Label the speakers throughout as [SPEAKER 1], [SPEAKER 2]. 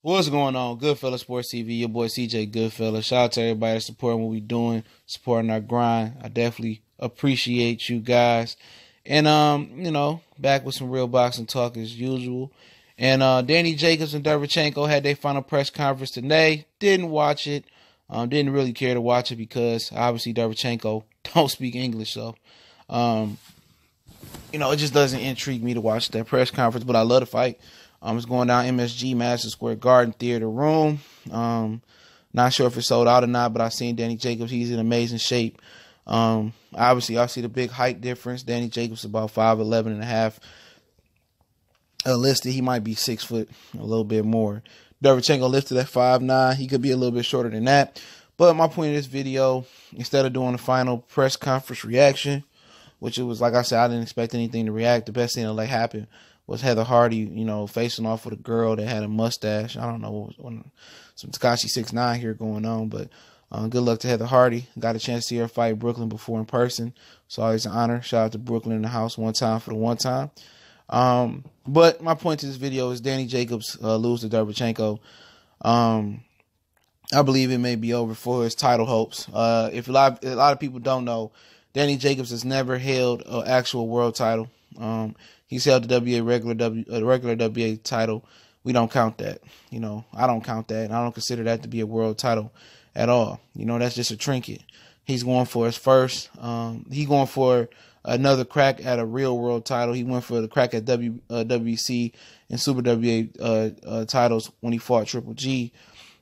[SPEAKER 1] What's going on? Goodfella Sports TV, your boy CJ Goodfella. Shout out to everybody that's supporting what we doing, supporting our grind. I definitely appreciate you guys. And back with some real boxing talk as usual. And Danny Jacobs and Derevianchenko had their final press conference today. Didn't watch it. Didn't really care to watch it because obviously Derevianchenko don't speak English, so it just doesn't intrigue me to watch that press conference. But I love the fight. It's going down MSG, Madison Square Garden Theater Room. Not sure if it's sold out or not, but I've seen Danny Jacobs. He's in amazing shape. Obviously, I see the big height difference. Danny Jacobs is about 5'11" and a half. Listed, he might be 6 foot, a little bit more. Derevianchenko listed at 5'9". He could be a little bit shorter than that. But my point of this video, instead of doing the final press conference reaction, which it was, like I said, I didn't expect anything to react. The best thing that happened was Heather Hardy, facing off with a girl that had a mustache. I don't know, some Tekashi 6ix9ine here going on, but good luck to Heather Hardy. Got a chance to see her fight in Brooklyn before in person, so always an honor. Shout out to Brooklyn in the house one time for the one time. But my point to this video is Danny Jacobs lose to Derevianchenko. I believe it may be over for his title hopes. If a lot of people don't know, Danny Jacobs has never held an actual world title. He's held the regular WA title. We don't count that. I don't count that. And I don't consider that to be a world title at all. That's just a trinket. He's going for his first. He's going for another crack at a real world title. He went for the crack at WBC and Super WBA titles when he fought Triple G.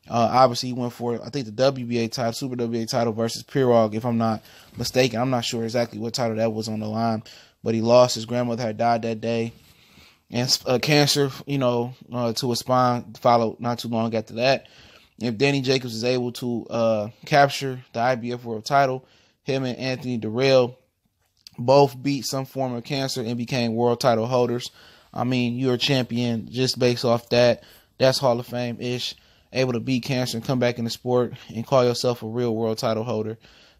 [SPEAKER 1] Obviously, he went for, I think, the WBA title, Super WBA title versus Pirog, if I'm not mistaken. I'm not sure exactly what title that was on the line, but he lost. His grandmother had died that day. And cancer, to his spine followed not too long after that. If Danny Jacobs is able to capture the IBF world title, him and Anthony Dirrell both beat some form of cancer and became world title holders. I mean, you're a champion just based off that. That's Hall of Fame-ish. Able to beat cancer and come back in the sport and call yourself a real world title holder.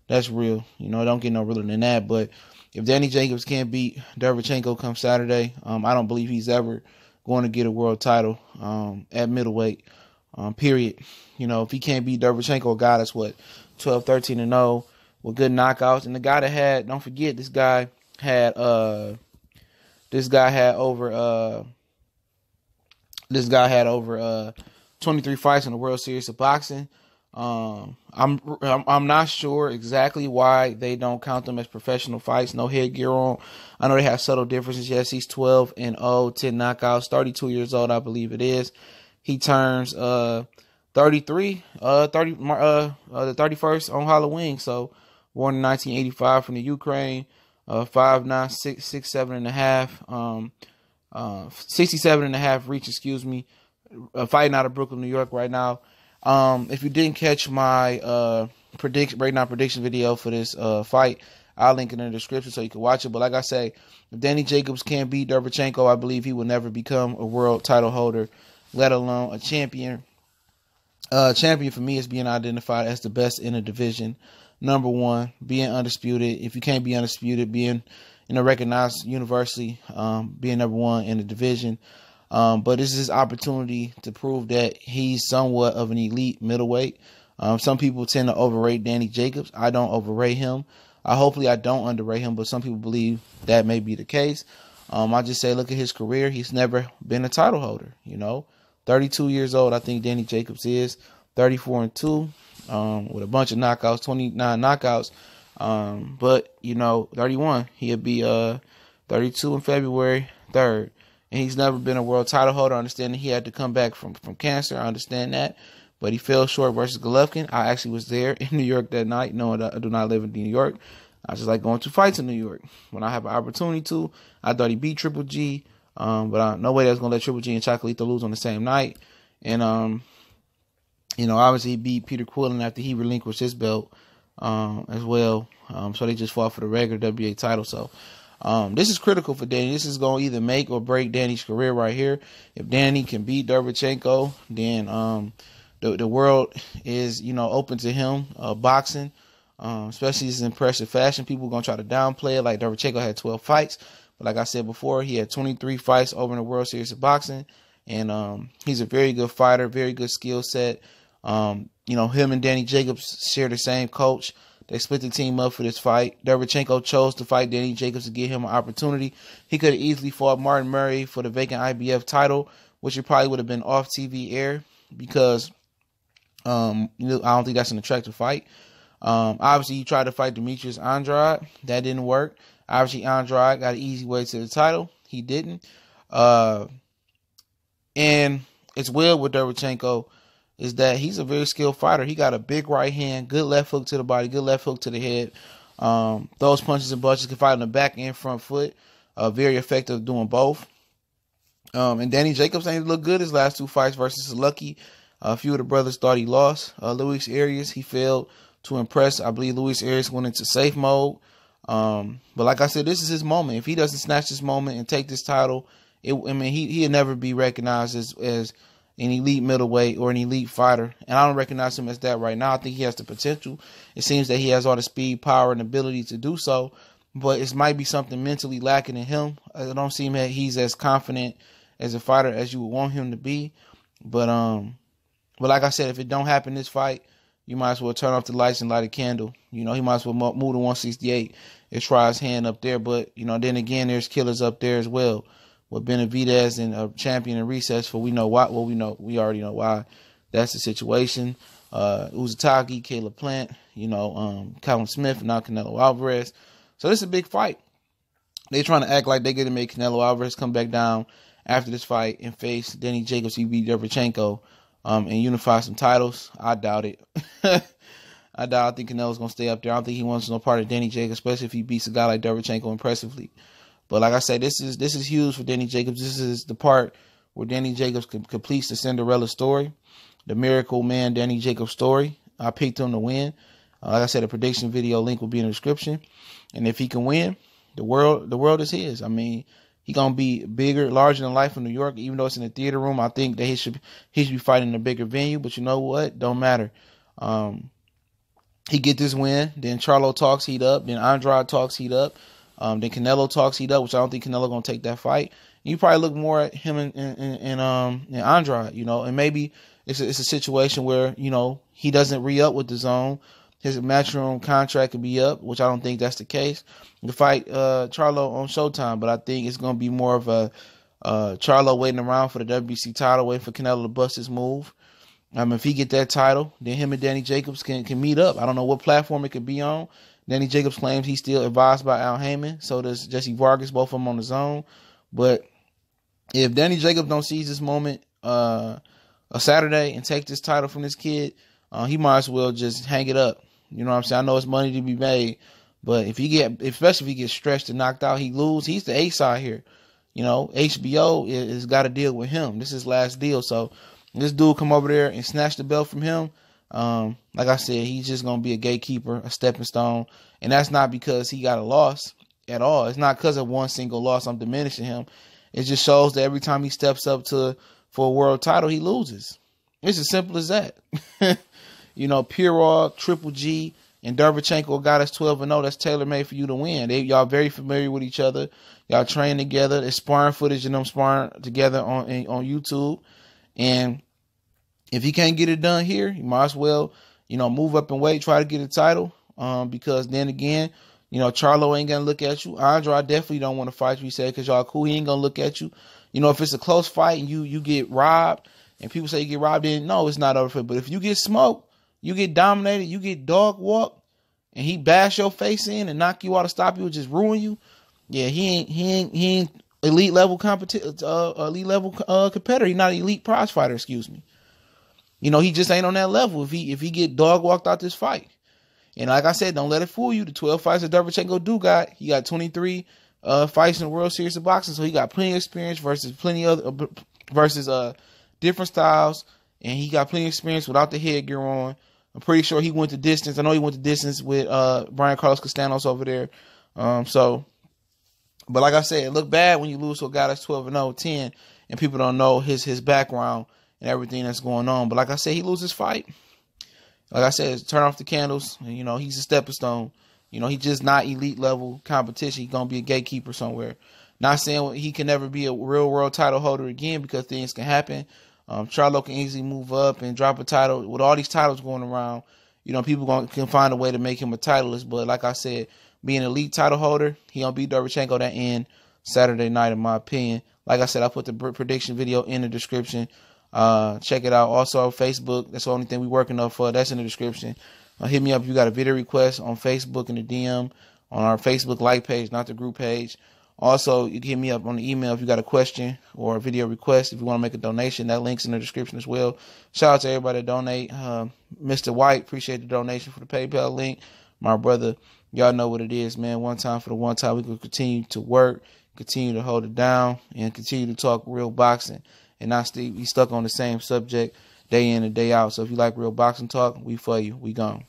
[SPEAKER 1] That's real. Don't get no realer than that. But if Danny Jacobs can't beat Derevianchenko come Saturday, I don't believe he's ever going to get a world title at middleweight, period. If he can't beat Derevianchenko, a guy that's 12, 13-0 with good knockouts. And the guy that had, don't forget, this guy had over 23 fights in the World Series of Boxing. I'm not sure exactly why they don't count them as professional fights. No headgear on. I know they have subtle differences. Yes, he's 12-0, 10 knockouts, 32 years old, I believe it is. He turns 33, the 31st on Halloween. So born in 1985 from the Ukraine, 5'9", 6'7" and a half, 67 and a half reach, fighting out of Brooklyn, New York right now. If you didn't catch my prediction video for this fight, I'll link it in the description so you can watch it. But like I say, if Danny Jacobs can't beat Derevianchenko, I believe he will never become a world title holder, let alone a champion. Champion for me is being identified as the best in the division. Number one, being undisputed. If you can't be undisputed, being recognized universally, being number one in the division. But this is his opportunity to prove that he's somewhat of an elite middleweight. Some people tend to overrate Danny Jacobs. I don't overrate him. Hopefully I don't underrate him, but some people believe that may be the case. I just say, look at his career. He's never been a title holder, 32 years old, I think Danny Jacobs is. 34-2, with a bunch of knockouts, 29 knockouts. But, 31. He'll be 32 in February 3rd. And he's never been a world title holder. I understand that he had to come back from cancer. I understand that. But he fell short versus Golovkin. I actually was there in New York that night, knowing that I do not live in New York. I just like going to fights in New York. When I have an opportunity to, I thought he beat Triple G. But no way that was going to let Triple G and Chocolito lose on the same night. And, obviously he beat Peter Quillen after he relinquished his belt as well. So they just fought for the regular WA title. So this is critical for Danny. This is going to either make or break Danny's career right here. If Danny can beat Derevianchenko, then the world is, open to him boxing, especially his impressive fashion. People are going to try to downplay it, like Derevianchenko had 12 fights. But like I said before, he had 23 fights over in the World Series of Boxing. and he's a very good fighter, very good skill set. You know, him and Danny Jacobs share the same coach. They split the team up for this fight. Derevianchenko chose to fight Danny Jacobs to give him an opportunity. He could have easily fought Martin Murray for the vacant IBF title, which it probably would have been off TV air because I don't think that's an attractive fight. Obviously, he tried to fight Demetrius Andrade. That didn't work. Obviously, Andrade got an easy way to the title. He didn't. And it's well with Derevianchenko is that he's a very skilled fighter. He got a big right hand, good left hook to the body, good left hook to the head. Those punches and bunches can fight on the back and front foot. Very effective doing both. And Danny Jacobs ain't look good his last two fights versus Lucky. A few of the brothers thought he lost. Luis Arias, he failed to impress. I believe Luis Arias went into safe mode. But like I said, this is his moment. If he doesn't snatch this moment and take this title, he'll never be recognized as an elite middleweight or an elite fighter. And I don't recognize him as that right now. I think he has the potential. It seems that he has all the speed, power, and ability to do so. But it might be something mentally lacking in him. I don't seem that he's as confident as a fighter as you would want him to be. But like I said, if it don't happen this fight, you might as well turn off the lights and light a candle. You know, he might as well move to 168 and try his hand up there. But, you know, then again, there's killers up there as well. With Benavidez and a champion in recess for we know why. Well, we already know why. That's the situation. Uzataki, Caleb Plant, Calvin Smith, and now Canelo Alvarez. So this is a big fight. They trying to act like they're going to make Canelo Alvarez come back down after this fight and face Danny Jacobs, Derevianchenko, and unify some titles. I doubt it. I think Canelo's going to stay up there. I don't think he wants no part of Danny Jacobs, especially if he beats a guy like Derevianchenko impressively. But like I say, this is huge for Danny Jacobs. This is the part where Danny Jacobs completes the Cinderella story, the miracle man Danny Jacobs story. I picked him to win. Like I said, a prediction video link will be in the description. And if he can win, the world is his. I mean, he gonna be bigger, larger than life in New York. Even though it's in the theater room, I think that he should be fighting in a bigger venue. But you know what? Don't matter. He get this win. Then Charlo talks heat up. Then Andrade talks heat up. Then Canelo talks heat up, which I don't think Canelo gonna take that fight. You probably look more at him and Andrade, and maybe it's a situation where he doesn't re-up with the zone. His matchroom contract could be up, which I don't think that's the case. The fight Charlo on Showtime, but I think it's gonna be more of a Charlo waiting around for the WBC title, waiting for Canelo to bust his move. If he get that title, then him and Danny Jacobs can meet up. I don't know what platform it could be on. Danny Jacobs claims he's still advised by Al Heyman. So does Jesse Vargas, both of them on the zone. But if Danny Jacobs don't seize this moment a Saturday and take this title from this kid, he might as well just hang it up. You know what I'm saying? I know it's money to be made, but especially if he gets stretched and knocked out, he lose. He's the A side here. HBO has got to deal with him. This is his last deal. So this dude come over there and snatch the belt from him. Like I said, he's just going to be a gatekeeper, a stepping stone. And that's not because he got a loss at all. It's not because of one single loss I'm diminishing him. It just shows that every time he steps up for a world title, he loses. It's as simple as that. Pirog, Triple G, and Derevianchenko got us 12-0. That's tailor-made for you to win. Y'all very familiar with each other. Y'all train together. There's sparring footage and them sparring together on YouTube. And if he can't get it done here, you might as well, move up and wait, try to get a title. Because then again, Charlo ain't gonna look at you. Andrade definitely don't want to fight you. He said, because y'all cool, he ain't gonna look at you. If it's a close fight and you get robbed, and people say you get robbed, then no, it's not over for it. But if you get smoked, you get dominated, you get dog walked, and he bash your face in and knock you out to stop you, or just ruin you. Yeah, he ain't elite level competitor. He's not an elite prize fighter. Excuse me. He just ain't on that level. If he get dog walked out this fight, and like I said, don't let it fool you. The 12 fights that Derevianchenko he got 23 fights in the World Series of Boxing, so he got plenty of experience versus different styles, and he got plenty of experience without the headgear on. I'm pretty sure he went the distance. I know he went the distance with Brian Carlos Castanos over there. But like I said, it look bad when you lose to a guy that's 12-0, 10, and people don't know his background and everything that's going on. But like I said, he loses fight. Like I said, turn off the candles. He's a stepping stone. He's just not elite level competition. He's going to be a gatekeeper somewhere. Not saying he can never be a real world title holder again, because things can happen. Charlo can easily move up and drop a title. With all these titles going around, you know, people can find a way to make him a titleist. But like I said, being an elite title holder, he gonna beat Derevianchenko that end Saturday night, in my opinion. Like I said, I put the prediction video in the description. Check it out. Also, Facebook. That's the only thing we're working up for. That's in the description. Hit me up if you got a video request on Facebook in the DM on our Facebook like page, not the group page. Also, you can hit me up on the email if you got a question or a video request. If you want to make a donation, that link's in the description as well. Shout out to everybody that donate. Mr. White, appreciate the donation for the PayPal link. My brother, y'all know what it is, man. One time for the one time. We can continue to work, continue to hold it down, and continue to talk real boxing and not be stuck on the same subject day in and day out. So if you like real boxing talk, we for you. We gone.